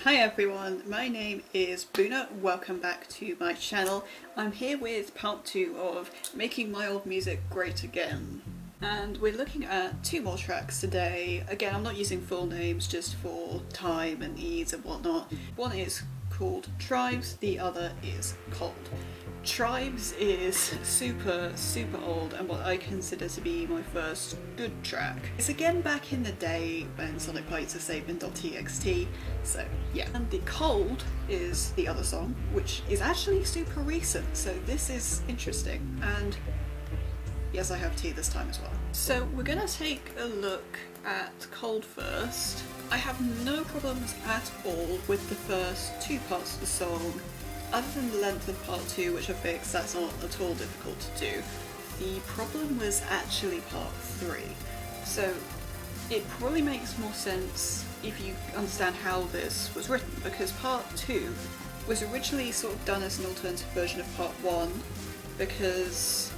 Hi everyone, my name is Buna. Welcome back to my channel. I'm here with part 2 of Making My Old Music Great Again. And we're looking at 2 more tracks today. Again, I'm not using full names just for time and ease and whatnot. One is called Tribes, the other is Cold. Tribes is super old and what I consider to be my first good track. It's again back in the day when Sonic Bytes are saving.txt, so yeah. And the Cold is the other song, which is actually super recent, so this is interesting. And yes, I have tea this time as well. So we're gonna take a look at Cold first. I have no problems at all with the first 2 parts of the song. Other than the length of part 2, which I fixed, that's not at all difficult to do. The problem was actually part 3. So it probably makes more sense if you understand how this was written, because part 2 was originally sort of done as an alternative version of part 1, because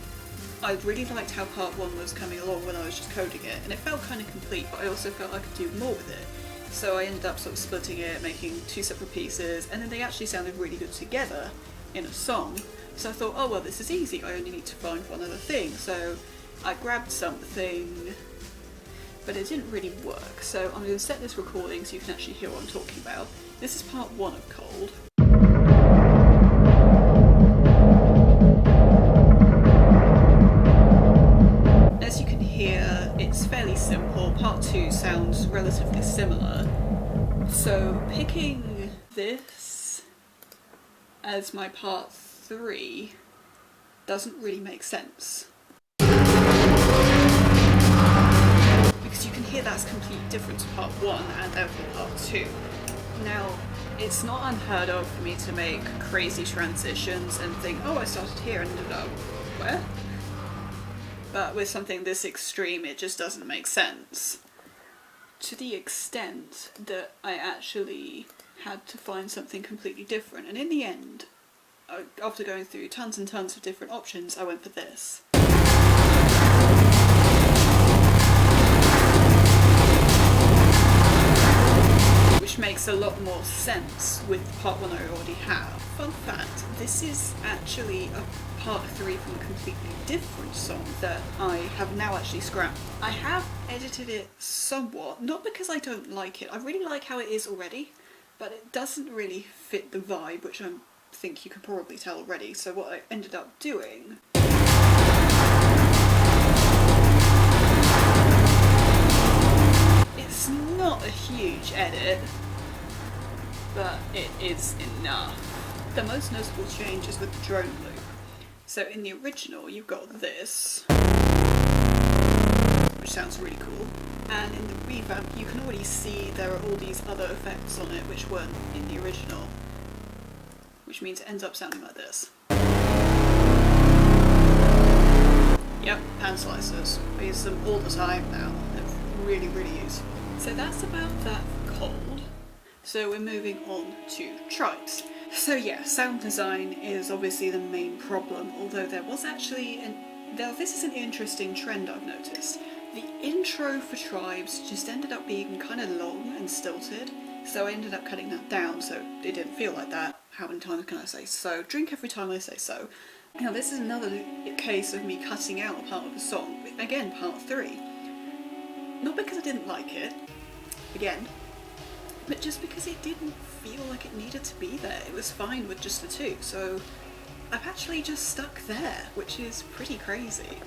I really liked how part 1 was coming along when I was just coding it, and it felt kind of complete, but I also felt I could do more with it. So I ended up sort of splitting it, making 2 separate pieces, and then they actually sounded really good together in a song. So I thought, oh well, this is easy, I only need to find one other thing. So I grabbed something, but it didn't really work. So I'm going to set this recording so you can actually hear what I'm talking about. This is part 1 of Cold. As you can hear, it's fairly simple. Part 2 sounds relatively similar. So picking this as my part 3 doesn't really make sense. Because you can hear that's completely different to part 1 and therefore part 2. Now, it's not unheard of for me to make crazy transitions and think, oh, I started here and ended up where? But with something this extreme, it just doesn't make sense. To the extent that I actually had to find something completely different. And in the end, after going through tons and tons of different options, I went for this. Which makes a lot more sense with part 1 I already have. Fun fact, this is actually a part 3 from a completely different song that I have now actually scrapped. I have edited it somewhat, not because I don't like it, I really like how it is already, but it doesn't really fit the vibe, which I think you can probably tell already. So what I ended up doing it's not a huge edit, but it is enough. The most noticeable change is with the drone loop. So in the original you've got this, which sounds really cool, and in the revamp you can already see there are all these other effects on it which weren't in the original, which means it ends up sounding like this. Yep, pan slicers. I use them all the time now. They're really useful. So that's about that for Cold. So we're moving on to Tribes. So yeah, sound design is obviously the main problem, although there was actually this is an interesting trend I've noticed. The intro for Tribes just ended up being kind of long and stilted, so I ended up cutting that down so it didn't feel like that. How many times can I say so? Drink every time I say so. Now this is another case of me cutting out a part of a song, again part 3. Not because I didn't like it, again, but just because it didn't feel like it needed to be there. It was fine with just the 2, so I've actually just stuck there, which is pretty crazy.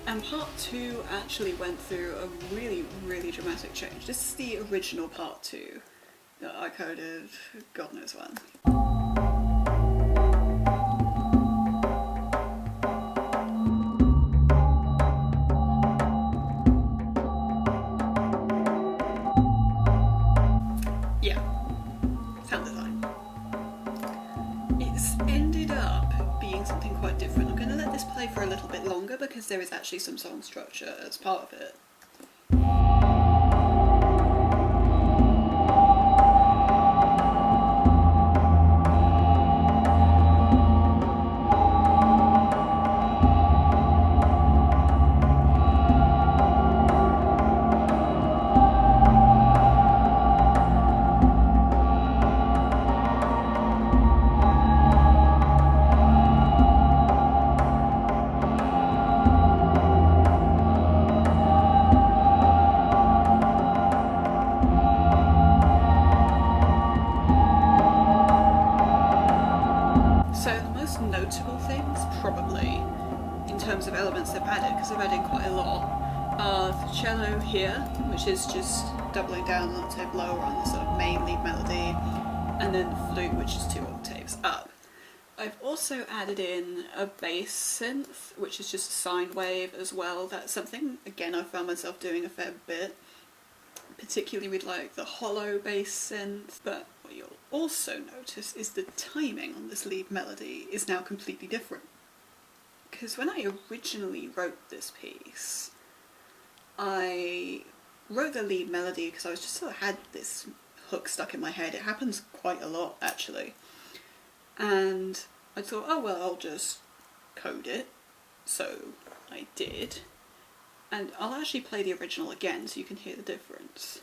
And part 2 actually went through a really dramatic change. This is the original part 2 that I coded God knows when. For a little bit longer because there is actually some song structure as part of it. terms of elements they've added, because they've added in quite a lot. The cello here, which is just doubling down an octave lower on the sort of main lead melody, and then the flute, which is 2 octaves up. I've also added in a bass synth, which is just a sine wave as well. That's something, again, I found myself doing a fair bit, particularly with like the hollow bass synth. But what you'll also notice is the timing on this lead melody is now completely different. Because when I originally wrote this piece, I wrote the lead melody because I was just sort of had this hook stuck in my head. It happens quite a lot, actually. And I thought, oh well, I'll just code it. So I did. And I'll actually play the original again so you can hear the difference.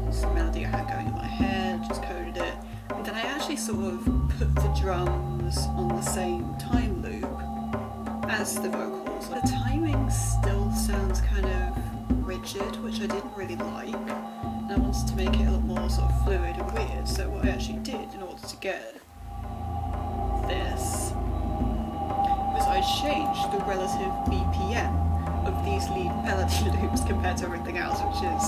It's the melody I had going in my head, just coded it. But then I actually sort of put the drums on the same time loop as the vocals. The timing still sounds kind of rigid, which I didn't really like. And I wanted to make it a lot more sort of fluid and weird, so what I actually did in order to get this was I changed the relative BPM of these lead melody loops compared to everything else, which is